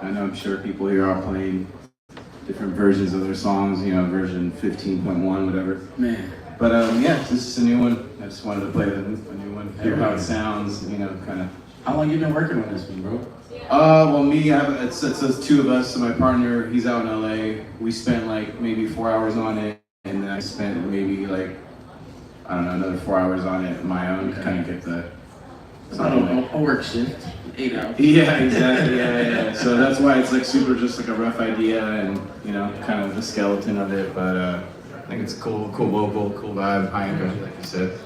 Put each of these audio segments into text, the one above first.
I know I'm sure people here are playing different versions of their songs, you know, version 15.1, whatever. Man. But yeah, this is a new one. I just wanted to play a new one, hear how it sounds, you know, kind of. How long you been working on this one, bro? Well, me, it's two of us. So my partner, he's out in LA. We spent like maybe 4 hours on it, and then I spent maybe like, I don't know, another 4 hours on it, my own, to kind of get the. It's not a work shift, 8 hours. Yeah, exactly. Yeah. So that's why it's like super, just like a rough idea, and you know, kind of the skeleton of it. But I think it's cool vocal, cool vibe, high energy, like you said.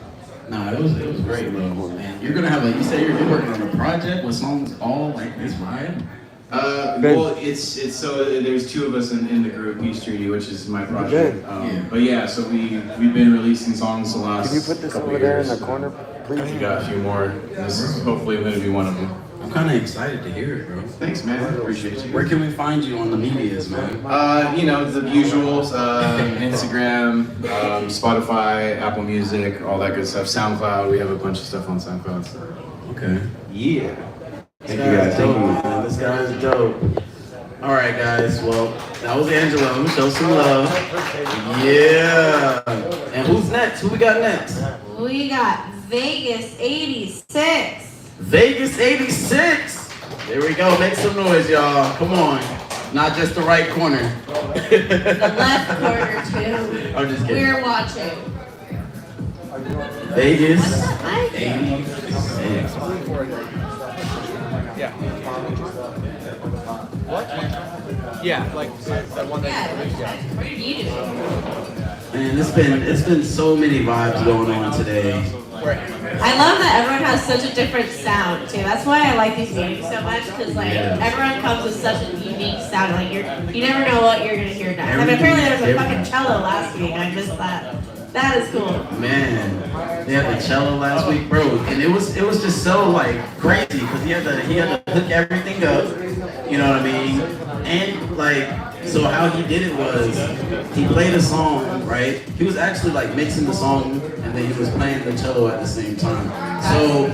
No, it was great, bro. Man, you're gonna have you said you're working on a project with songs all like this vibe. Well, it's so there's two of us in the group, Peachtree, which is my project. But yeah, so we've been releasing songs the last. Can you put this over there in the corner, please? We got a few more. This is hopefully going to be one of them. I'm kind of excited to hear it, bro. Thanks, man. I appreciate you. Where can we find you on the medias, man? You know, the usuals, Instagram, Spotify, Apple Music, all that good stuff. SoundCloud, we have a bunch of stuff on SoundCloud. So. Okay. Yeah. Thank you guys. Thank you, man. This guy is dope. All right, guys. Well, that was Angelo. Show some love. Yeah. And who's next? Who we got next? We got Vegas 86. Vegas 86. There we go. Make some noise, y'all. Come on. Not just the right corner. The left corner, too. I'm just kidding. We're watching. Vegas Hi. 86. Yeah. What? Yeah, like that one Yeah. What are you doing? Man, it's been so many vibes going on today. I love that everyone has such a different sound too. That's why I like these meetings so much, because like everyone comes with such a unique sound. Like you never know what you're gonna hear next. I mean, apparently there was a fucking cello last week. I missed that. That is cool. Man, they had the cello last week, bro, and it was just so like crazy because he had to hook everything up. You know what I mean? And like, so how he did it was he played a song, right? He was actually like mixing the song and then he was playing the cello at the same time. So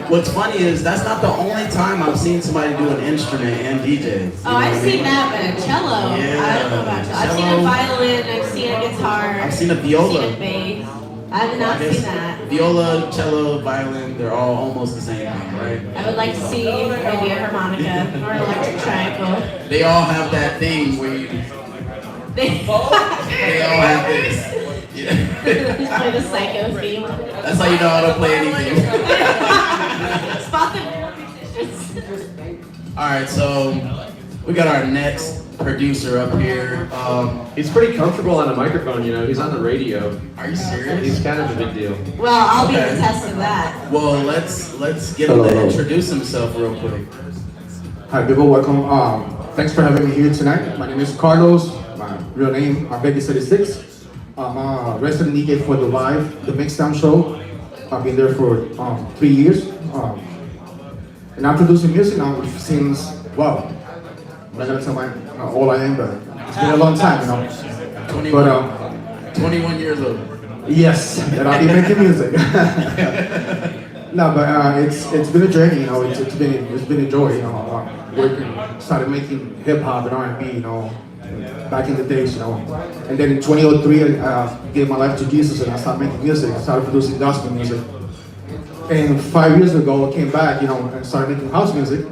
what's funny is that's not the only time I've seen somebody do an instrument and DJ. Oh, I've seen that, but a cello. Yeah. I don't know about cello. I've seen a violin. I've seen a guitar. I've seen a viola. I've seen a bass. I have not seen that. Viola, cello, violin, they're all almost the same thing, right? I would like to see maybe a harmonica or an electric triangle. They all have that thing where you... They all have this. Yeah. Just play the psycho theme. That's how you know how to play anything. Spot the Alright, so we got our next producer up here. He's pretty comfortable on a microphone, you know. He's on the radio. Are you serious? He's kind of a big deal. Well, I'll be the test of that. Well, let's get him to introduce himself real quick. Hi people, welcome. Thanks for having me here tonight. My name is Carlos. My real name, Vegas 86. I'm a resident DJ for the Mixdown show. I've been there for 3 years. And I'm producing music now since, wow, I'm not gonna tell how old I am, but it's been a long time, you know. 21 years old. Yes, and I'll be making music. No, but it's been a journey, you know. It's been a joy, you know. Started making hip hop and R&B, you know, back in the days, you know. And then in 2003, I gave my life to Jesus and I started making music. I started producing gospel music. And 5 years ago, I came back, you know, and started making house music.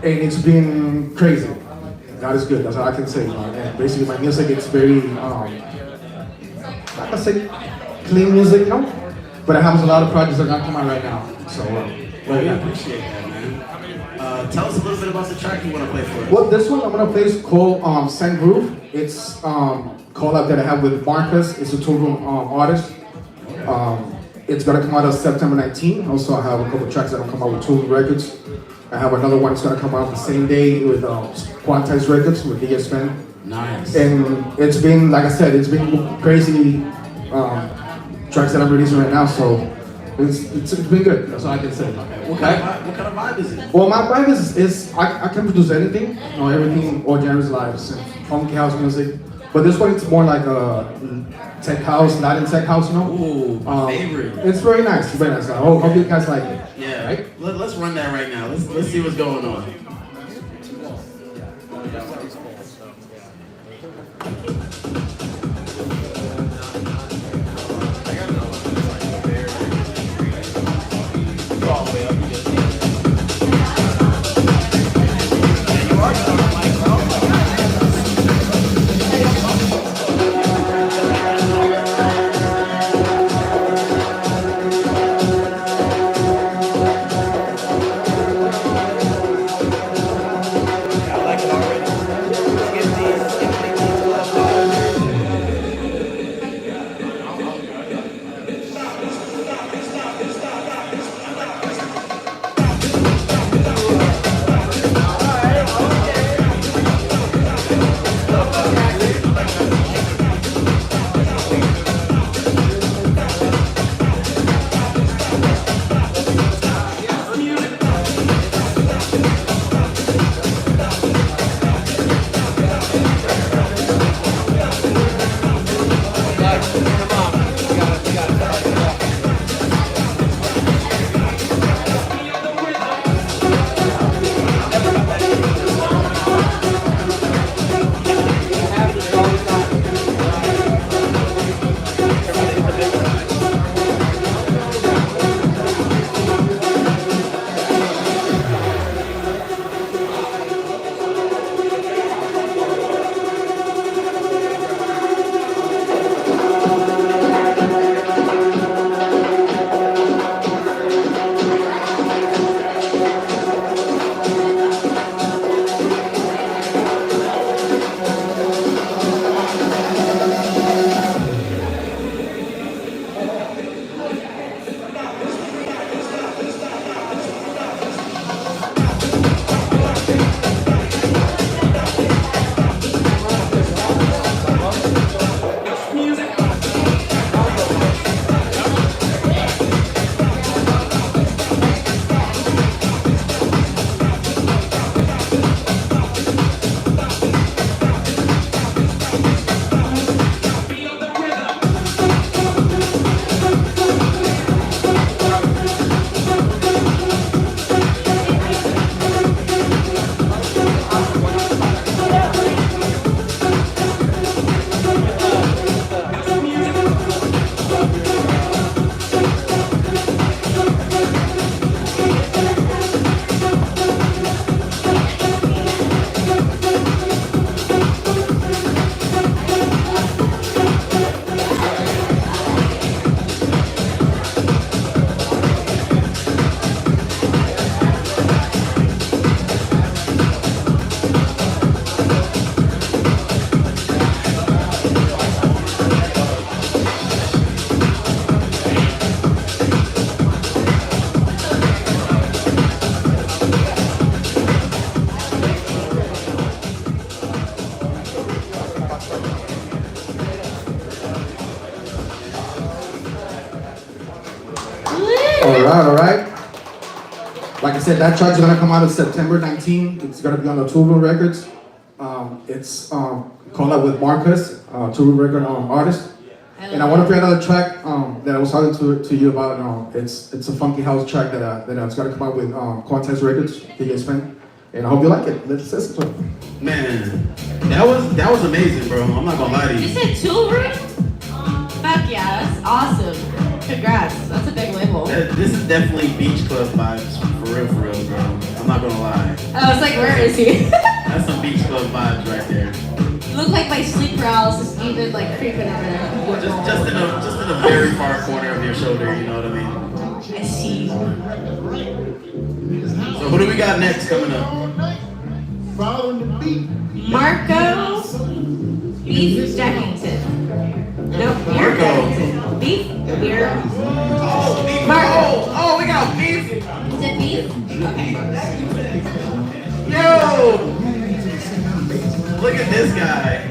And it's been crazy. God is good. That's all I can say. You know? And basically, my music it's very, I can say, clean music, you know. But I have a lot of projects that are not coming out right now. So, well, we appreciate that, man. Tell us a little bit about the track you want to play for us. Well, this one I'm gonna play is called Sand Groove. It's collab that I have with Marcus. It's a two-room artist. It's gonna come out on September 19th. Also, I have a couple tracks that will come out with Two Records. I have another one that's gonna come out the same day with Quantize Records with DJ Spen. Nice. And it's been, like I said, it's been crazy tracks that I'm releasing right now. So it's been good. That's all I can say. What kind of vibe is it? Well, my vibe is I can produce anything. You know, everything, all genres live, funky house music. But this one, it's more like a tech house, Latin tech house, you know? Ooh, my favorite. It's very nice, very nice. I hope you guys like it. Yeah, right? Let's run that right now. Let's see what's going on. said that track's gonna come out on September 19th. It's gonna be on the Tool Room Records. It's called out with Marcus, Tool Room Record artist. And I want to play another track that I was talking to you about. It's a funky house track that's gonna come out with Quantex Records, DJ Spin. And I hope you like it. Let's listen to it. Man, that was amazing, bro. I'm not gonna lie to You you. said Tool Room? Fuck yeah, that's awesome. Congrats, that's a big label. This is definitely beach club vibes, for real, bro. I'm not gonna lie. I was like, where is he? That's some beach club vibes right there. You look like my sleep paralysis even like creeping over there. Just in a very far corner of your shoulder, you know what I mean? I see. So who do we got next coming up? Marco Beef Deckington. Nope, beer Marco. Deckington. Beef? Beer? Oh, beef. Marco. Oh, we got beef. Is it beef? Okay. Yo! Look at this guy.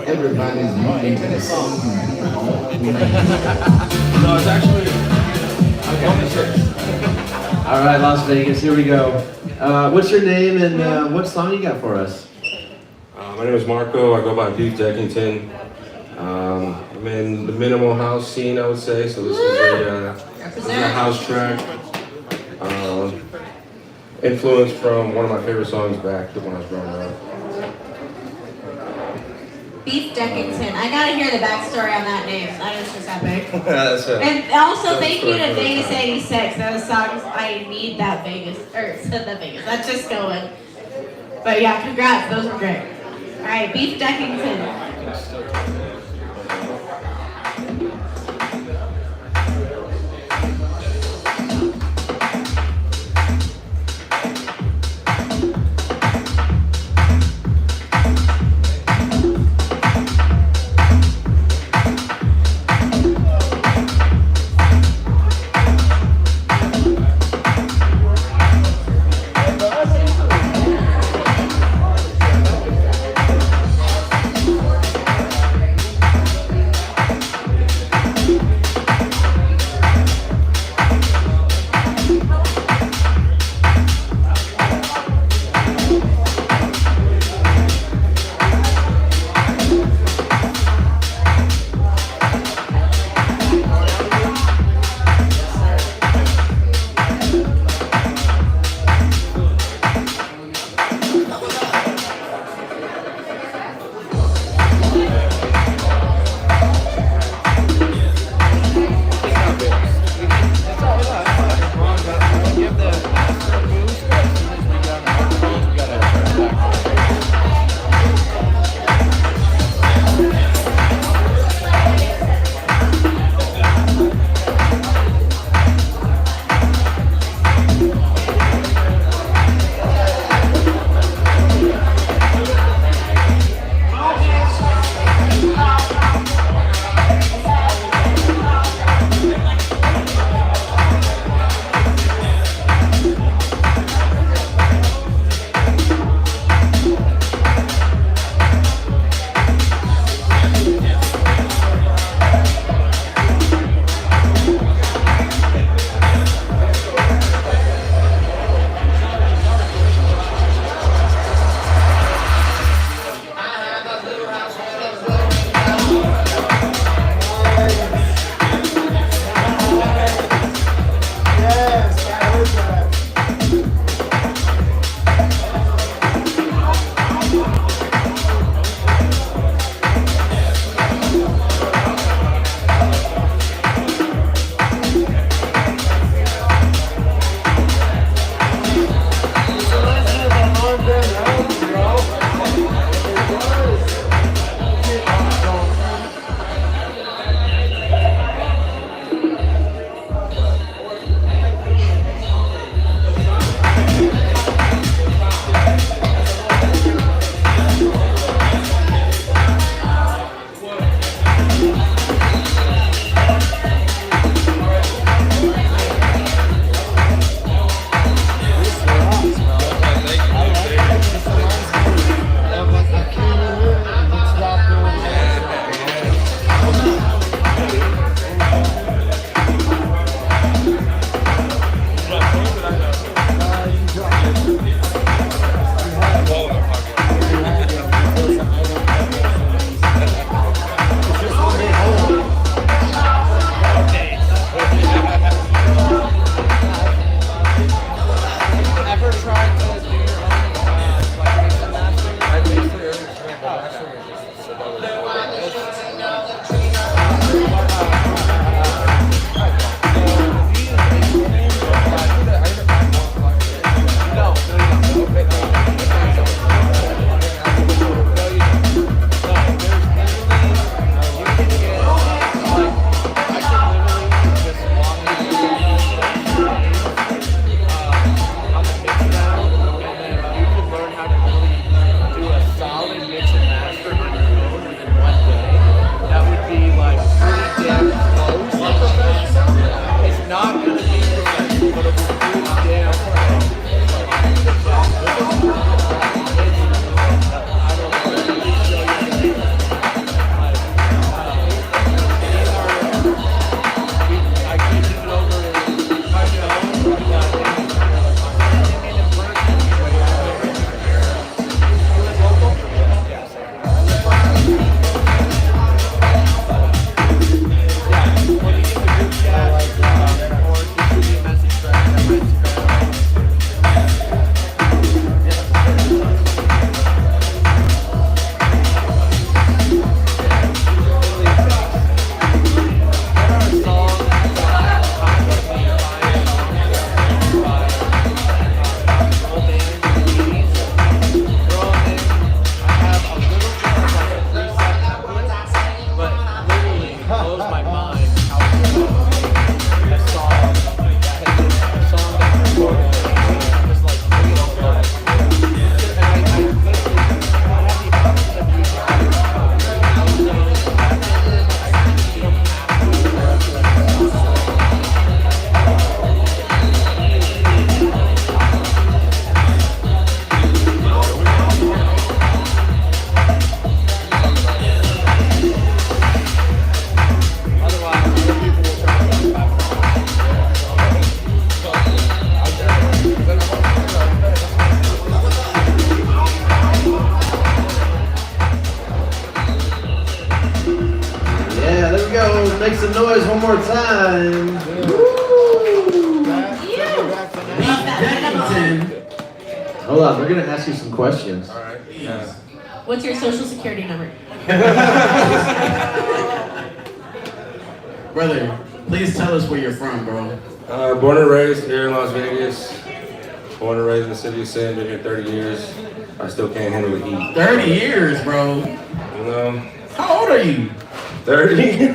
Everybody's moving to the song. No, it's actually. All right, Las Vegas, here we go. What's your name and what song you got for us? My name is Marco. I go by Beef Deckington. I'm in the minimal house scene, I would say. So this is a house track. Influenced from one of my favorite songs back when I was growing up. Beef Deckington. I gotta hear the backstory on that name. That is just epic. That's it. And also, thank you to correct. Vegas 86. Those songs, I need that Vegas, or said that Vegas. That's just going. But yeah, congrats. Those were great. All right, Beef Deckington. more time. Deckington. Hold on, we're gonna ask you some questions. All right. Yeah. What's your social security number? Brother, please tell us where you're from, bro. Born and raised here in Las Vegas. Born and raised in the city of Sin. Been here 30 years. I still can't handle the heat. 30 years, bro. You know? How old are you? 30.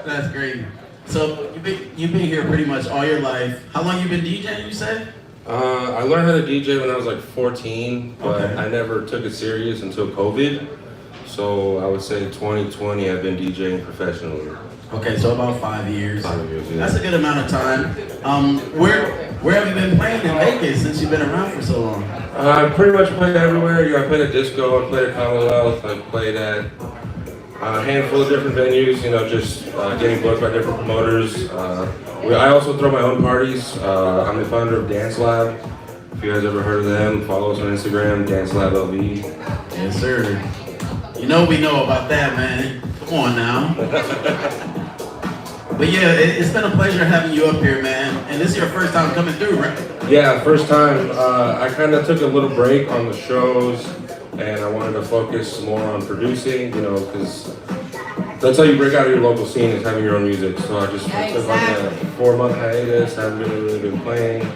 That's great. So you've been here pretty much all your life. How long you been DJing, you said? I learned how to DJ when I was like 14, but Okay. I never took it serious until COVID. So I would say 2020 I've been DJing professionally. Okay, so about 5 years. 5 years, yeah. That's a good amount of time. Where have you been playing in Vegas since you've been around for so long? I pretty much played everywhere. I played at disco, I played at Commonwealth, I played at a handful of different venues, just getting booked by different promoters. I also throw my own parties. I'm the founder of Dance Lab. If you guys ever heard of them, follow us on Instagram, Dance Lab LV. Yes, sir. We know about that, man. Come on now. But yeah, it's been a pleasure having you up here, man. And this is your first time coming through, right? Yeah, first time. I kind of took a little break on the shows, and I wanted to focus more on producing, because that's how you break out of your local scene, is having your own music. So I took like a 4-month hiatus, haven't really been playing.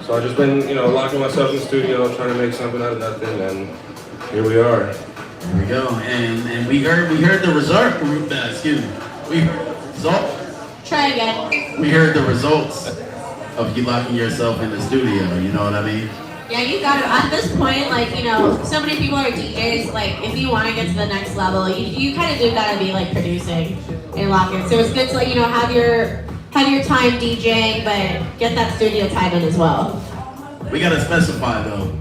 So I've just been, locking myself in the studio, trying to make something out of nothing, and here we are. Here we go. And we heard the result. Excuse me. Try again. We heard the results of you locking yourself in the studio. You know what I mean? Yeah, you got to. At this point, so many people are DJs. If you want to get to the next level, you kind of do got to be producing and locking. So it's good to have your time DJing, but get that studio time in as well. We gotta specify though,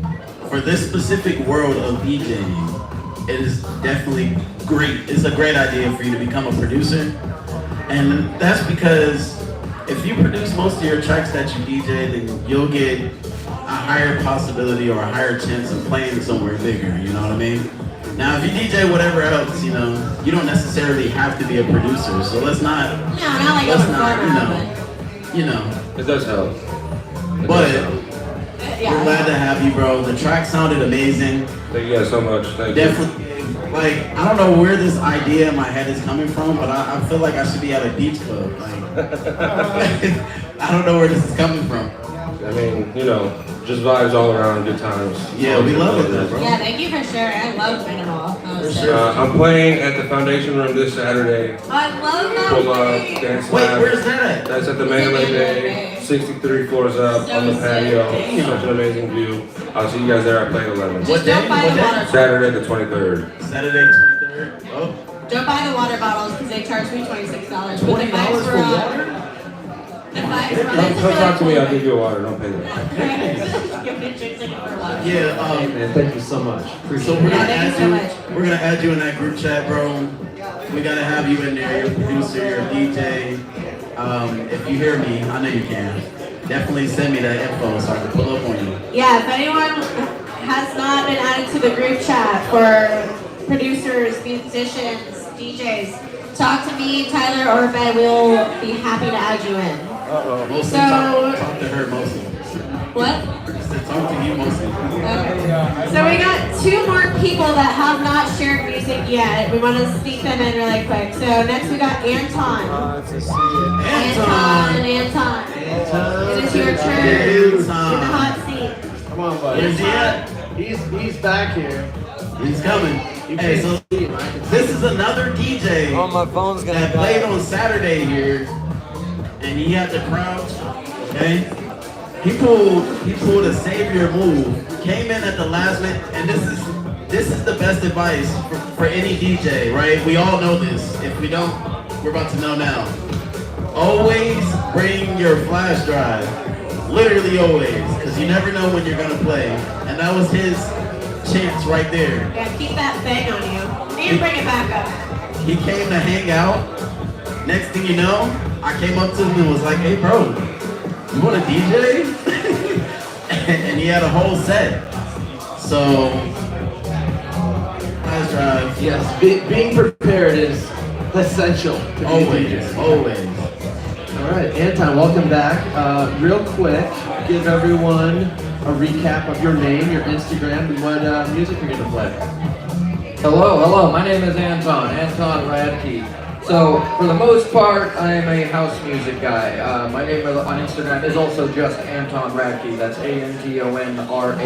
for this specific world of DJing, it is definitely great. It's a great idea for you to become a producer, and that's because if you produce most of your tracks that you DJ, then you'll get a higher possibility or a higher chance of playing somewhere bigger, you know what I mean? Now, if you DJ whatever else, you don't necessarily have to be a producer, so let's not, It does help. We're glad to have you, bro. The track sounded amazing. Thank you guys so much. Thank Definitely, I don't know where this idea in my head is coming from, but I feel like I should be at a beach club. I don't know where this is coming from. I mean, just vibes all around, good times. Yeah, we love it, bro. Yeah, thank you for sharing. I love Minimal. I'm playing at the Foundation Room this Saturday. I love that. Full Dance Wait, Lab. where's that at? That's at the Mandalay Bay, 63 floors up on the patio. Such an amazing view. I'll see you guys there. I play at 11. What day? Saturday the 23rd. Saturday 23rd. Oh. Don't buy the water bottles because they charge me $26. $20 for water? Come talk to me. I'll give you a water. Don't pay that. Yeah. Man, thank you so much. So we're gonna add you in that group chat, bro. We gotta have you in there. You're a producer, you're a DJ. If you hear me, I know you can. Definitely send me that info so I can pull up on you. Yeah, if anyone has not been added to the group chat for producers, musicians, DJs, talk to me, Tyler, or Ben. We'll be happy to add you in. Mostly talk to her mostly. What? Talk to you mostly. Okay. So we got 2 more people that have not shared music yet. We want to sneak them in really quick. So next we got Anton. Anton. It is your turn. In the hot seat. Come on, buddy. Where's he at? He's back here. He's coming. Hey, so this is another DJ that played on Saturday here, and he had to crouch. Okay. He pulled a savior move, came in at the last minute, and this is the best advice for any DJ, right? We all know this. If we don't, we're about to know now. Always bring your flash drive. Literally always, because you never know when you're gonna play. And that was his chance right there. Yeah, keep that thing on you. And bring it back up. He came to hang out. Next thing you know, I came up to him and was like, hey bro, you want to DJ? And he had a whole set. So, flash drive. Yes, being prepared is Essential. Always, always. All right, Anton, welcome back. Real quick, give everyone a recap of your name, your Instagram, and what music you're gonna play. Hello, my name is Anton Radke. So, for the most part, I am a house music guy. My name on Instagram is also just Anton Radke. That's ANTONRADKE.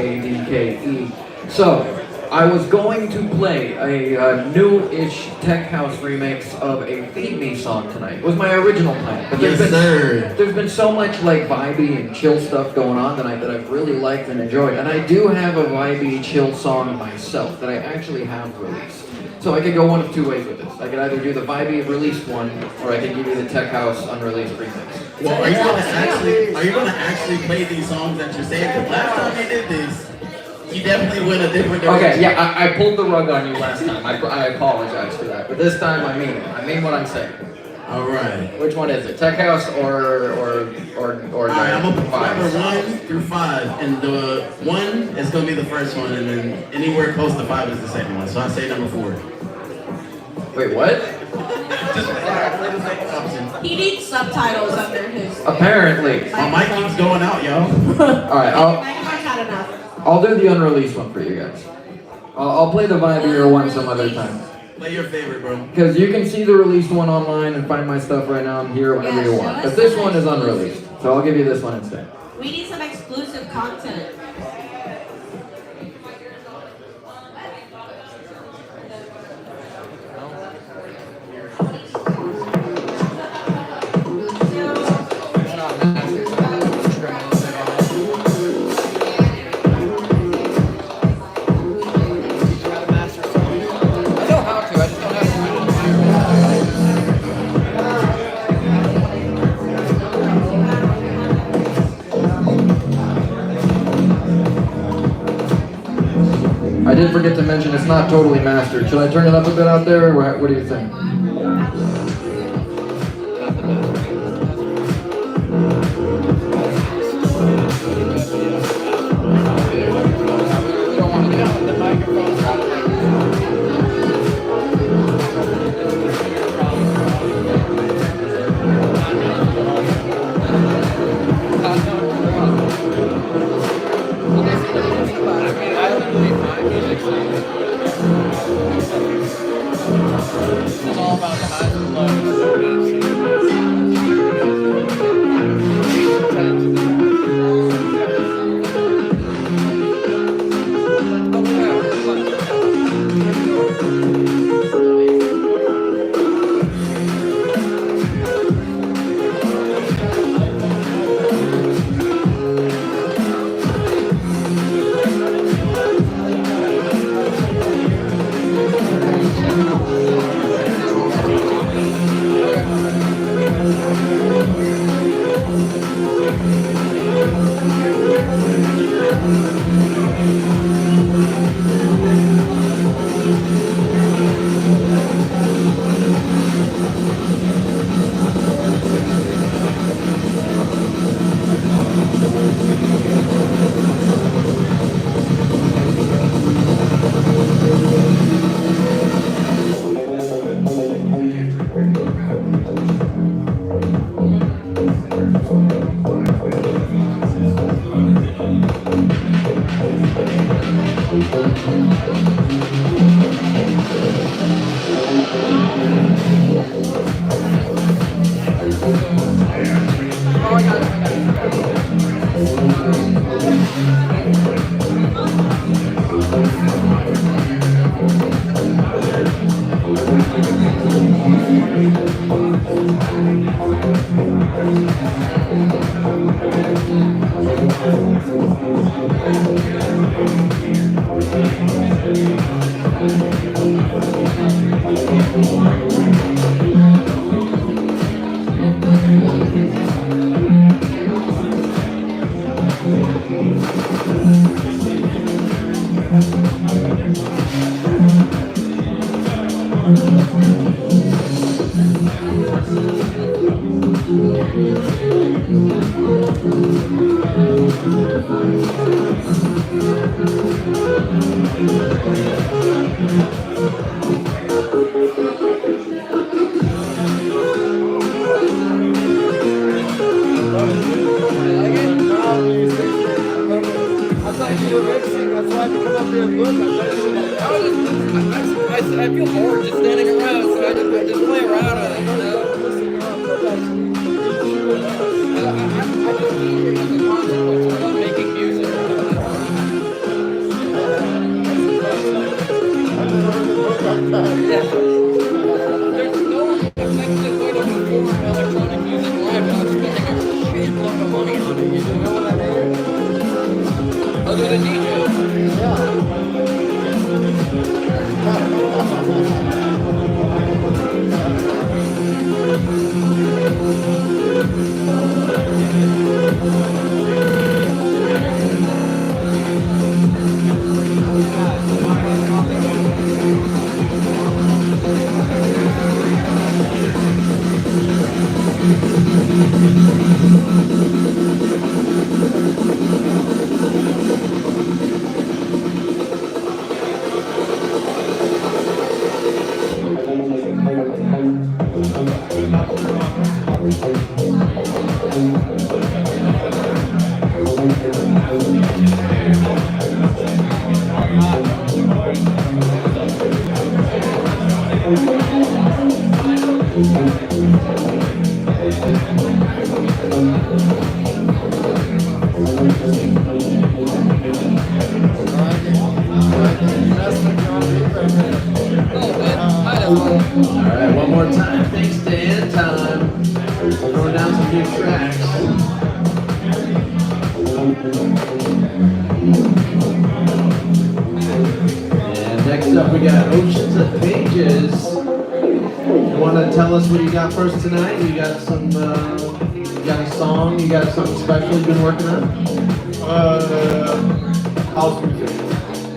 So, I was going to play a new-ish tech house remix of a Feed Me song tonight. It was my original plan. But there's been so much like vibey and chill stuff going on tonight that I've really liked and enjoyed. And I do have a vibey, chill song myself that I actually have released. So I could go one of two ways with this. I could either do the vibey released one, or I could give you the tech house unreleased remix. Well, are you gonna actually play these songs that you're saying? Because last time you did this, you definitely went a different direction. Okay, yeah, I pulled the rug on you last time. I apologize for that. But this time I mean it. I mean what I'm saying. All right. Which one is it? Tech house or All right, I'm gonna put number 1 through 5, and the 1 is gonna be the first one, and then anywhere close to 5 is the second one. So I say number 4. Wait, what? He needs subtitles under his. Apparently. My mic keeps going out, yo. Alright, Microphone's not enough. I'll do the unreleased one for you guys. I'll play the vibier one some other time. Play your favorite, bro. Because you can see the released one online and find my stuff right now. I'm here whenever you want. But this one is unreleased, so I'll give you this one instead. We need some exclusive content. I did forget to mention it's not totally mastered. Should I turn it up a bit out there, or what do you think? It's all about the highs and lows. I feel bored just standing around, so I just play around with it, you know? I just need it as a consequence of making music. There's no effective way to perform electronic music live without spending a shitload of money on it, you know what I mean? Other than DJs. Alright, one more time. Thanks to Anton. Throwing down some new tracks. And next up we got Oceans of Pages. You want to tell us what you got for us tonight? You got some, you got a song? You got something special you've been working on? House music.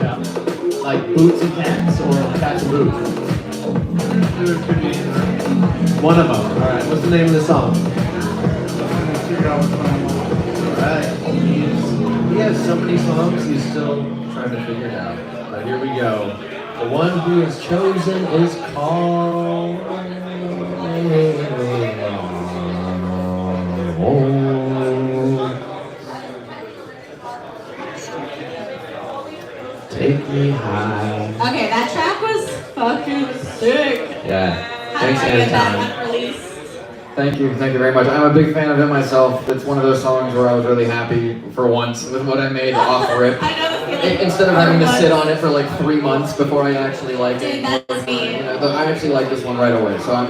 Yeah. Like Boots and Cats or Cats and Boots? One of them. Alright, what's the name of the song? Alright. He has so many songs, he's still trying to figure it out. But here we go. The one who is chosen is called... Take Me High. Okay, that track was fucking sick. Yeah. How did Thanks, I get that Anton. unreleased? Thank you very much. I'm a big fan of it myself. It's one of those songs where I was really happy for once with what I made off rip. I know the feeling. Instead of having to sit on it for like 3 months before I actually like it. Dude, that's me. I actually like this one right away. So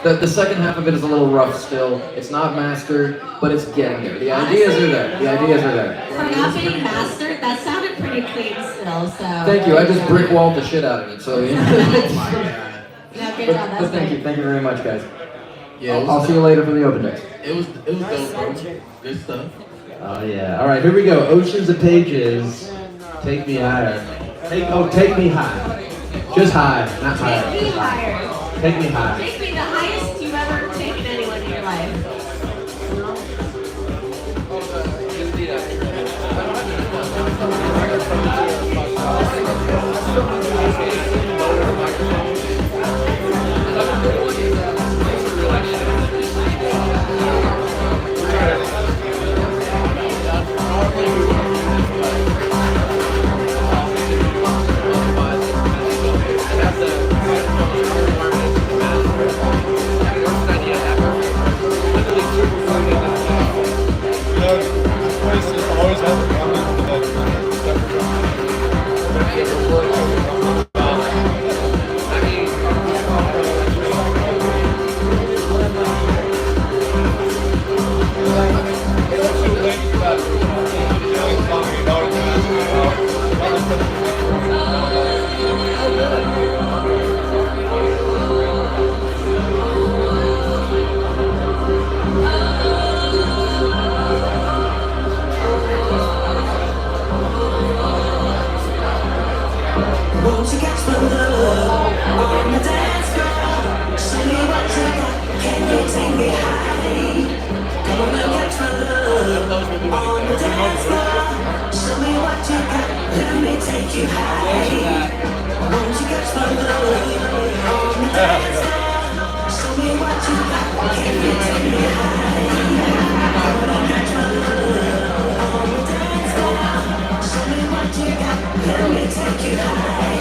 the second half of it is a little rough still. It's not mastered, but it's getting there. The ideas are there. The ideas are there. For not being mastered, that sounded pretty clean still, so. Thank you. I just brick walled the shit out of it. So yeah. Yeah, good job, that's Thank great. you. Thank you very much, guys. Yeah, I'll see you later for the open mix. It was dope, bro. Good stuff. Oh yeah. Alright, here we go. Oceans of Pages. Take Me Higher. Take Me High. Just high, not higher. Take me higher. Take Me High. Take me the highest you've ever taken anyone in your life. Won't you catch my love on the dance floor? Show me what you got. Can you take me high? Come on and catch my love on the dance floor. Show me what you got. Let me take you high. Won't you catch my love on the dance floor? Show me what you got. Can you take me high? Come on and catch my love on the dance floor. Show me what what you got, let me take you high.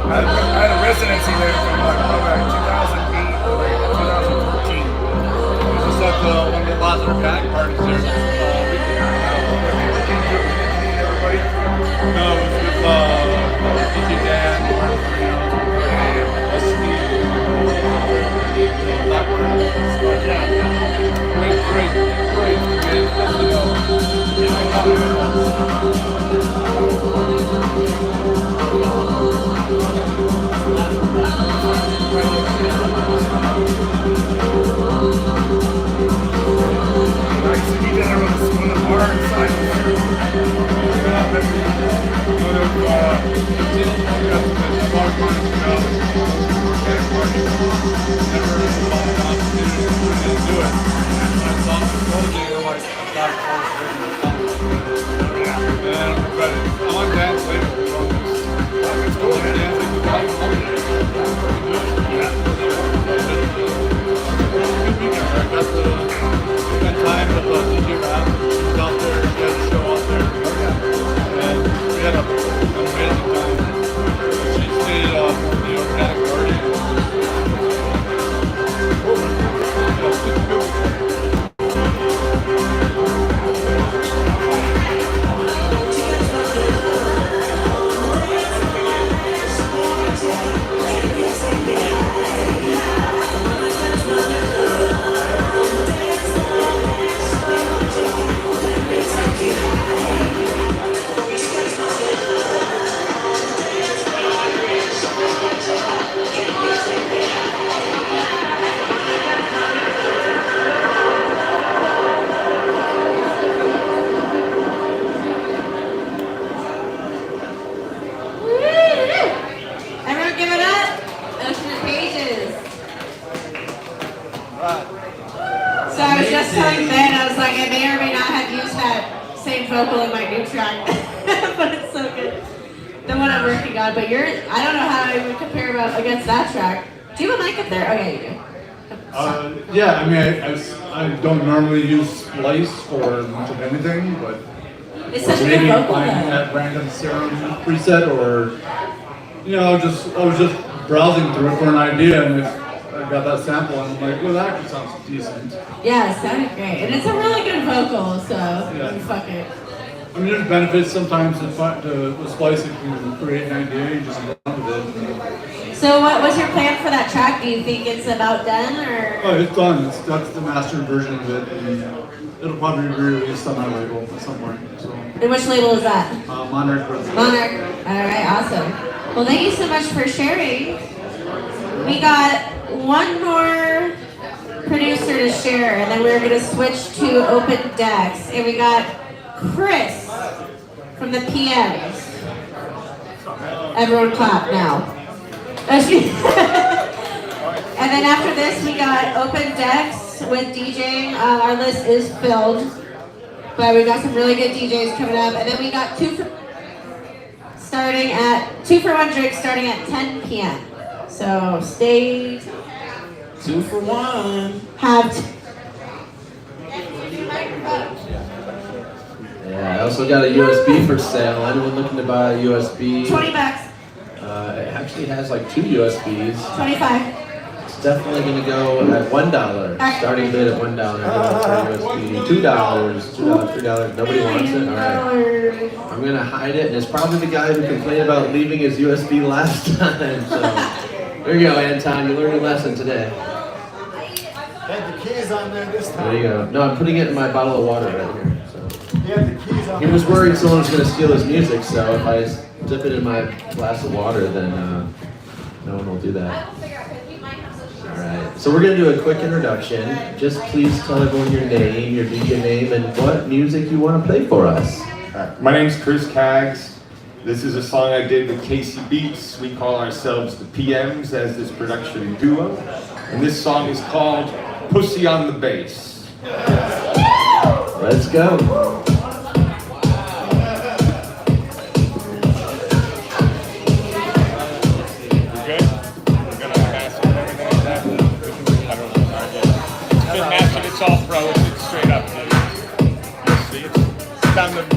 I had a residency there from like 2008 to like 2014. It was just like one of the Lazar Pack parties there. Everybody. No, it was with DJ Dan, vocal in my new track, but it's so good. The one I'm working on, but I don't know how I would compare against that track. Do you have a mic up there? Okay, you do. Yeah, I mean, I don't normally use Splice for much of anything, but it's such a maybe good vocal, find that random serum preset, or I was just browsing through it for an idea, and I got that sample, and I'm like, well, that actually sounds decent. Yeah, it sounded great, and it's a really good vocal, so fuck it. I mean, there's benefits sometimes with Splice. If you create an idea, you just run with it. So what was your plan for that track? Do you think it's about done, or? Oh, it's done. That's the mastered version of it, and it'll probably be released on my label at some point. So. And which label is that? Monarch. Monarch. All right, awesome. Well, thank you so much for sharing. We got one more producer to share, and then we're gonna switch to open decks. And we got Chris from the PMs. Everyone clap now. And then after this, we got open decks with DJing. Our list is filled, but we got some really good DJs coming up. And then we got 2 for 1 drink starting at 10 p.m. So stay. 2 for 1. Yeah, I also got a USB for sale. Anyone looking to buy a USB? $20. It actually has like 2 USBs. 25. It's definitely going to go at $1. Starting bid at $1 for USB. $2, $3. Nobody wants it? All right. I'm going to hide it, and it's probably the guy who complained about leaving his USB last time. So there you go, Anton. You learned your lesson today. Had the keys on there this time. There you go. No, I'm putting it in my bottle of water right here. So. He had the keys on He was worried someone was going to steal his music, so if I dip it in my glass of water, then no one will do that. Alright, so we're going to do a quick introduction. Just please tell everyone your name, your DJ name, and what music you want to play for us. My name's Chris Kaggs. This is a song I did with Casey Beats. We call ourselves the PMs as this production duo. And this song is called Pussy on the Bass. Let's go. It's all pro, it's straight up. You'll see, it's down the